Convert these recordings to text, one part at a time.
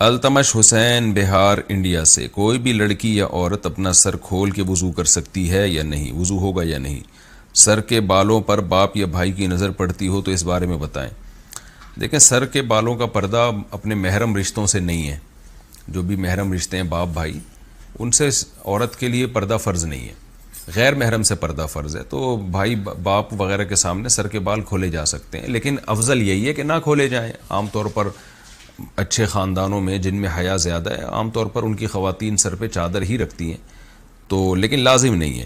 التمش حسین بہار India سے، کوئی بھی لڑکی یا عورت اپنا سر کھول کے وضو کر سکتی ہے یا نہیں؟ وضو ہوگا یا نہیں؟ سر کے بالوں پر باپ یا بھائی کی نظر پڑتی ہو تو اس بارے میں بتائیں۔ دیکھیں، سر کے بالوں کا پردہ اپنے محرم رشتوں سے نہیں ہے۔ جو بھی محرم رشتے ہیں، باپ بھائی، ان سے عورت کے لیے پردہ فرض نہیں ہے، غیر محرم سے پردہ فرض ہے۔ تو بھائی باپ وغیرہ کے سامنے سر کے بال کھولے جا سکتے ہیں، لیکن افضل یہی ہے کہ نہ کھولے جائیں۔ عام طور پر اچھے خاندانوں میں جن میں حیا زیادہ ہے، عام طور پر ان کی خواتین سر پہ چادر ہی رکھتی ہیں، تو لیکن لازم نہیں ہے۔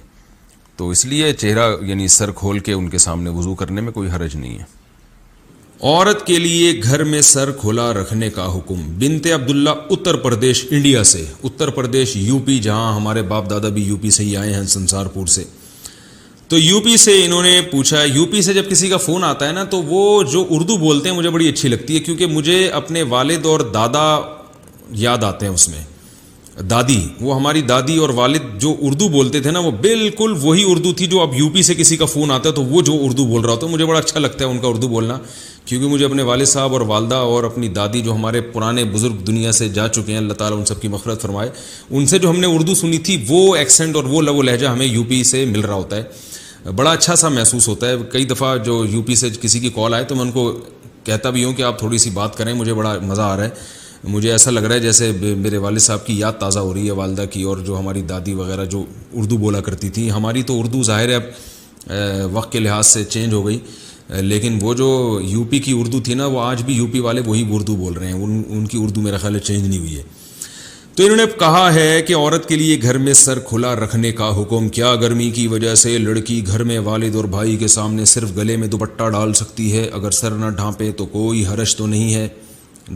تو اس لیے چہرہ یعنی سر کھول کے ان کے سامنے وضو کرنے میں کوئی حرج نہیں ہے۔ عورت کے لیے گھر میں سر کھلا رکھنے کا حکم۔ بنت عبداللہ اتر پردیش انڈیا سے، اتر پردیش یو پی، جہاں ہمارے باپ دادا بھی یو پی سے ہی آئے ہیں، سنسار پور سے۔ تو یو پی سے انہوں نے پوچھا، یو پی سے جب کسی کا فون آتا ہے نا تو وہ جو اردو بولتے ہیں مجھے بڑی اچھی لگتی ہے، کیونکہ مجھے اپنے والد اور دادا یاد آتے ہیں اس میں۔ دادی، وہ ہماری دادی اور والد جو اردو بولتے تھے نا، وہ بالکل وہی اردو تھی جو اب یو پی سے کسی کا فون آتا ہے تو وہ جو اردو بول رہا ہوتا ہے، مجھے بڑا اچھا لگتا ہے ان کا اردو بولنا، کیونکہ مجھے اپنے والد صاحب اور والدہ اور اپنی دادی جو ہمارے پرانے بزرگ دنیا سے جا چکے ہیں، اللہ تعالیٰ ان سب کی مغفرت فرمائے، ان سے جو ہم نے اردو سنی تھی وہ ایکسنٹ اور وہ لہجہ ہمیں یو پی سے مل رہا ہوتا ہے، بڑا اچھا سا محسوس ہوتا ہے۔ کئی دفعہ جو یو پی سے کسی کی کال آئے تو میں ان کو کہتا بھی ہوں کہ آپ تھوڑی سی بات کریں، مجھے بڑا مزہ آ رہا ہے، مجھے ایسا لگ رہا ہے جیسے میرے والد صاحب کی یاد تازہ ہو رہی ہے، والدہ کی، اور جو ہماری دادی وغیرہ جو اردو بولا کرتی تھی۔ ہماری تو اردو ظاہر ہے اب وقت کے لحاظ سے چینج ہو گئی، لیکن وہ جو یو پی کی اردو تھی نا، وہ آج بھی یو پی والے وہی اردو بول رہے ہیں، ان کی اردو میرا خیال ہے چینج نہیں ہوئی ہے۔ تو انہوں نے کہا ہے کہ عورت کے لیے گھر میں سر کھلا رکھنے کا حکم۔ کیا گرمی کی وجہ سے لڑکی گھر میں والد اور بھائی کے سامنے صرف گلے میں دوپٹہ ڈال سکتی ہے؟ اگر سر نہ ڈھانپے تو کوئی حرج تو نہیں ہے؟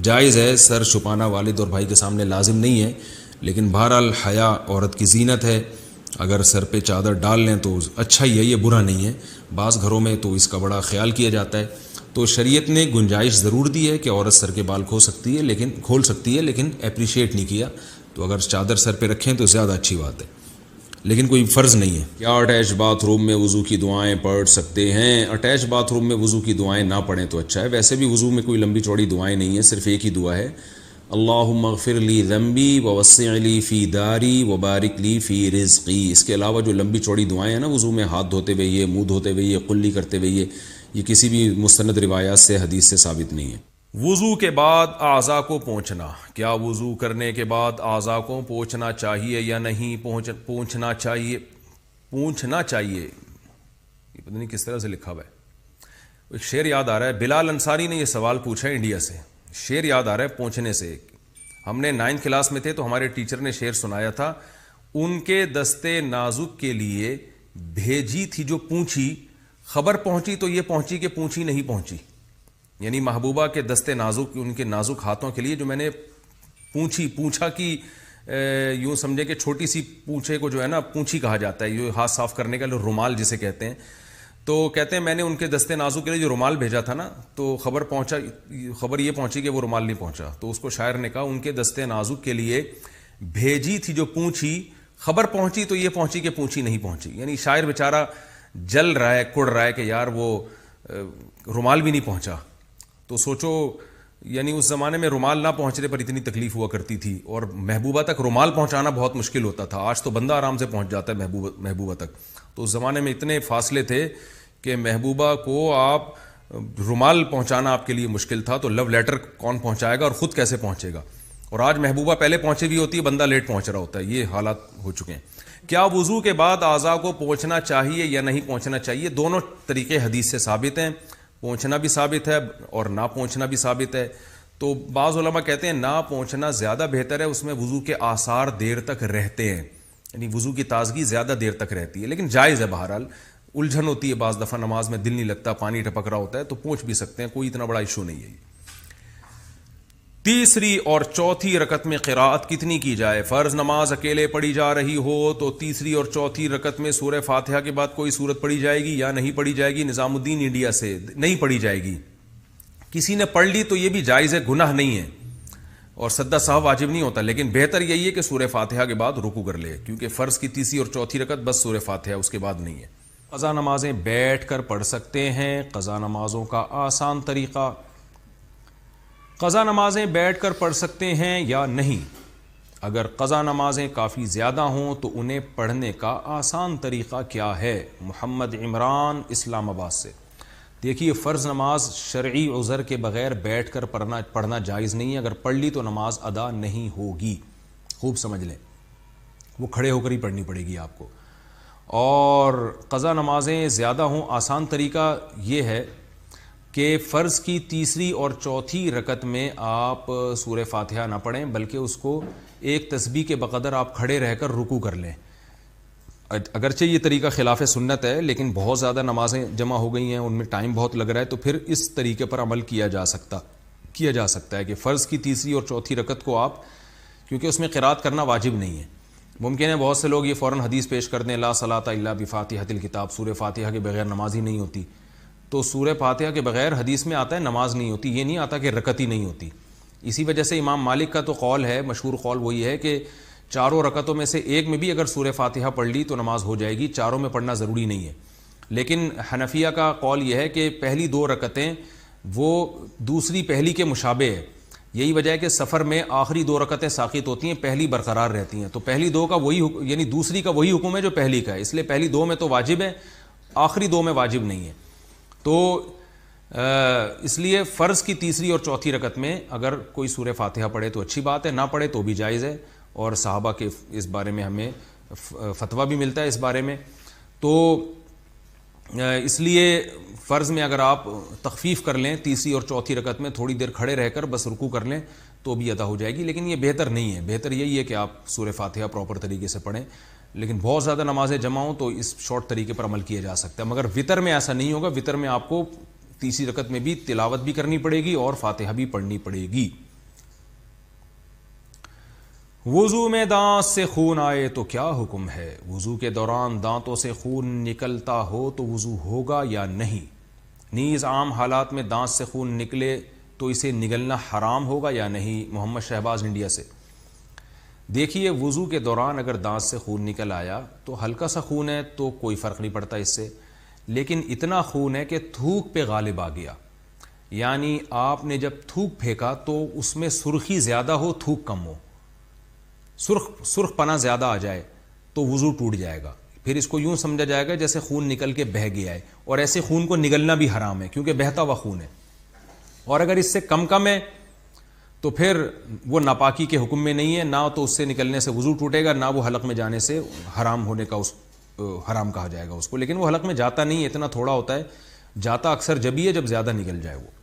جائز ہے، سر چھپانا والد اور بھائی کے سامنے لازم نہیں ہے، لیکن بہرحال حیا عورت کی زینت ہے، اگر سر پہ چادر ڈال لیں تو اچھا ہی ہے، یہ برا نہیں ہے۔ بعض گھروں میں تو اس کا بڑا خیال کیا جاتا ہے، تو شریعت نے گنجائش ضرور دی ہے کہ عورت سر کے بال کھول سکتی ہے، لیکن اپریشیٹ نہیں کیا۔ تو اگر چادر سر پہ رکھیں تو زیادہ اچھی بات ہے، لیکن کوئی فرض نہیں ہے۔ کیا اٹیچ باتھ روم میں وضو کی دعائیں پڑھ سکتے ہیں؟ اٹیچ باتھ روم میں وضو کی دعائیں نہ پڑھیں تو اچھا ہے۔ ویسے بھی وضو میں کوئی لمبی چوڑی دعائیں نہیں ہیں، صرف ایک ہی دعا ہے، اللہم اغفر لی ذنبی ووسع لی فی داری وبارک لی فی رزقی۔ اس کے علاوہ جو لمبی چوڑی دعائیں ہیں نا وضو میں، ہاتھ دھوتے ہوئے یہ، منہ دھوتے ہوئے یہ، قلی کرتے ہوئے یہ کسی بھی مستند روایات سے، حدیث سے ثابت نہیں ہے۔ وضو کے بعد اعضاء کو پونچھنا۔ کیا وضو کرنے کے بعد اعضاء کو پونچھنا چاہیے یا نہیں؟ پونچھنا چاہیے، یہ پتہ نہیں کس طرح سے لکھا ہوا ہے۔ ایک شعر یاد آ رہا ہے، بلال انصاری نے یہ سوال پوچھا ہے انڈیا سے، شعر یاد آ رہا ہے پونچھنے سے۔ ہم نے 9 کلاس میں تھے تو ہمارے ٹیچر نے شعر سنایا تھا، ان کے دستے نازک کے لیے بھیجی تھی جو پونچھی، خبر پہنچی تو یہ پہنچی کہ پونچھی نہیں پہنچی۔ یعنی محبوبہ کے دستے نازک، ان کے نازک ہاتھوں کے لیے جو میں نے پونچھا کی یوں سمجھے کہ چھوٹی سی پونچھے کو جو ہے نا پونچھی کہا جاتا ہے، یہ ہاتھ صاف کرنے کا رومال جسے کہتے ہیں، تو کہتے ہیں میں نے ان کے دستے نازک کے لیے جو رومال بھیجا تھا نا، تو خبر یہ پہنچی کہ وہ رومال نہیں پہنچا، تو اس کو شاعر نے کہا ان کے دستے نازک کے لیے بھیجی تھی جو پونچھی، خبر پہنچی تو یہ پہنچی کہ پونچھی نہیں پہنچی۔ یعنی شاعر بیچارہ جل رہا ہے، کڑ رہا ہے کہ یار وہ رومال بھی نہیں پہنچا۔ تو سوچو، یعنی اس زمانے میں رومال نہ پہنچنے پر اتنی تکلیف ہوا کرتی تھی، اور محبوبہ تک رومال پہنچانا بہت مشکل ہوتا تھا۔ آج تو بندہ آرام سے پہنچ جاتا ہے محبوبہ تک، تو اس زمانے میں اتنے فاصلے تھے کہ محبوبہ کو آپ رومال پہنچانا آپ کے لیے مشکل تھا، تو لو لیٹر کون پہنچائے گا اور خود کیسے پہنچے گا؟ اور آج محبوبہ پہلے پہنچی ہوئی ہوتی ہے، بندہ لیٹ پہنچ رہا ہوتا ہے، یہ حالات ہو چکے ہیں۔ کیا وضو کے بعد اعضاء کو پونچھنا چاہیے یا نہیں پونچھنا چاہیے؟ دونوں طریقے حدیث سے ثابت ہیں، پونچھنا بھی ثابت ہے اور نہ پونچھنا بھی ثابت ہے۔ تو بعض علماء کہتے ہیں نہ پونچھنا زیادہ بہتر ہے، اس میں وضو کے آثار دیر تک رہتے ہیں، یعنی وضو کی تازگی زیادہ دیر تک رہتی ہے، لیکن جائز ہے۔ بہرحال الجھن ہوتی ہے، بعض دفعہ نماز میں دل نہیں لگتا، پانی ٹپک رہا ہوتا ہے، تو پونچھ بھی سکتے ہیں، کوئی اتنا بڑا ایشو نہیں ہے۔ تیسری اور چوتھی رکعت میں قراءت کتنی کی جائے؟ فرض نماز اکیلے پڑھی جا رہی ہو تو تیسری اور چوتھی رکعت میں سورہ فاتحہ کے بعد کوئی سورت پڑھی جائے گی یا نہیں پڑھی جائے گی؟ نظام الدین انڈیا سے، نہیں پڑھی جائے گی۔ کسی نے پڑھ لی تو یہ بھی جائز ہے، گناہ نہیں ہے، اور سجدہ سہو واجب نہیں ہوتا، لیکن بہتر یہی ہے کہ سورہ فاتحہ کے بعد رکوع کر لے، کیونکہ فرض کی تیسری اور چوتھی رکعت بس سورہ فاتحہ، اس کے بعد نہیں ہے۔ قضا نمازیں بیٹھ کر پڑھ سکتے ہیں؟ قضا نمازوں کا آسان طریقہ، قضا نمازیں بیٹھ کر پڑھ سکتے ہیں یا نہیں؟ اگر قضا نمازیں کافی زیادہ ہوں تو انہیں پڑھنے کا آسان طریقہ کیا ہے؟ محمد عمران اسلام آباد سے۔ دیکھیے، فرض نماز شرعی عذر کے بغیر بیٹھ کر پڑھنا جائز نہیں ہے۔ اگر پڑھ لی تو نماز ادا نہیں ہوگی، خوب سمجھ لیں، وہ کھڑے ہو کر ہی پڑھنی پڑے گی آپ کو۔ اور قضا نمازیں زیادہ ہوں، آسان طریقہ یہ ہے کہ فرض کی تیسری اور چوتھی رکعت میں آپ سورہ فاتحہ نہ پڑھیں، بلکہ اس کو ایک تسبیح کے بقدر آپ کھڑے رہ کر رکوع کر لیں۔ اگرچہ یہ طریقہ خلاف سنت ہے، لیکن بہت زیادہ نمازیں جمع ہو گئی ہیں، ان میں ٹائم بہت لگ رہا ہے، تو پھر اس طریقے پر عمل کیا جا سکتا ہے کہ فرض کی تیسری اور چوتھی رکعت کو آپ، کیونکہ اس میں قرات کرنا واجب نہیں ہے۔ ممکن ہے بہت سے لوگ یہ فوراً حدیث پیش کر دیں، لا صلاۃ الا بفاتحۃ الکتاب، سورہ فاتحہ کے بغیر نماز ہی نہیں ہوتی۔ تو سورہ فاتحہ کے بغیر حدیث میں آتا ہے نماز نہیں ہوتی، یہ نہیں آتا کہ رکعت ہی نہیں ہوتی۔ اسی وجہ سے امام مالک کا تو قول ہے، مشہور قول وہی ہے کہ چاروں رکعتوں میں سے ایک میں بھی اگر سورہ فاتحہ پڑھ لی تو نماز ہو جائے گی، چاروں میں پڑھنا ضروری نہیں ہے۔ لیکن حنفیہ کا قول یہ ہے کہ پہلی دو رکعتیں وہ دوسری پہلی کے مشابہ ہے۔ یہی وجہ ہے کہ سفر میں آخری دو رکعتیں ساقط ہوتی ہیں، پہلی برقرار رہتی ہیں۔ تو پہلی دو کا وہی یعنی دوسری کا وہی حکم ہے جو پہلی کا ہے، اس لیے پہلی دو میں تو واجب ہے، آخری دو میں واجب نہیں ہے۔ تو اس لیے فرض کی تیسری اور چوتھی رکعت میں اگر کوئی سورہ فاتحہ پڑھے تو اچھی بات ہے، نہ پڑھے تو بھی جائز ہے، اور صحابہ کے اس بارے میں ہمیں فتویٰ بھی ملتا ہے اس بارے میں۔ تو اس لیے فرض میں اگر آپ تخفیف کر لیں، تیسری اور چوتھی رکعت میں تھوڑی دیر کھڑے رہ کر بس رکوع کر لیں تو بھی ادا ہو جائے گی، لیکن یہ بہتر نہیں ہے۔ بہتر یہی ہے کہ آپ سورہ فاتحہ پراپر طریقے سے پڑھیں، لیکن بہت زیادہ نمازیں جمع ہوں تو اس شارٹ طریقے پر عمل کیا جا سکتا ہے۔ مگر وتر میں ایسا نہیں ہوگا، وتر میں آپ کو تیسری رکعت میں بھی تلاوت بھی کرنی پڑے گی اور فاتحہ بھی پڑھنی پڑے گی۔ وضو میں دانت سے خون آئے تو کیا حکم ہے؟ وضو کے دوران دانتوں سے خون نکلتا ہو تو وضو ہوگا یا نہیں؟ نیز عام حالات میں دانت سے خون نکلے تو اسے نگلنا حرام ہوگا یا نہیں؟ محمد شہباز انڈیا سے۔ دیکھیے، وضو کے دوران اگر دانت سے خون نکل آیا تو ہلکا سا خون ہے تو کوئی فرق نہیں پڑتا اس سے، لیکن اتنا خون ہے کہ تھوک پہ غالب آ گیا، یعنی آپ نے جب تھوک پھینکا تو اس میں سرخی زیادہ ہو، تھوک کم ہو، سرخ پنا زیادہ آ جائے تو وضو ٹوٹ جائے گا۔ پھر اس کو یوں سمجھا جائے گا جیسے خون نکل کے بہہ گیا ہے، اور ایسے خون کو نگلنا بھی حرام ہے کیونکہ بہتا ہوا خون ہے۔ اور اگر اس سے کم ہے تو پھر وہ ناپاکی کے حکم میں نہیں ہے، نہ تو اس سے نکلنے سے وضو ٹوٹے گا، نہ وہ حلق میں جانے سے حرام ہونے کا حرام کہا جائے گا اس کو۔ لیکن وہ حلق میں جاتا نہیں ہے، اتنا تھوڑا ہوتا ہے، جاتا اکثر جب ہی ہے جب زیادہ نکل جائے وہ۔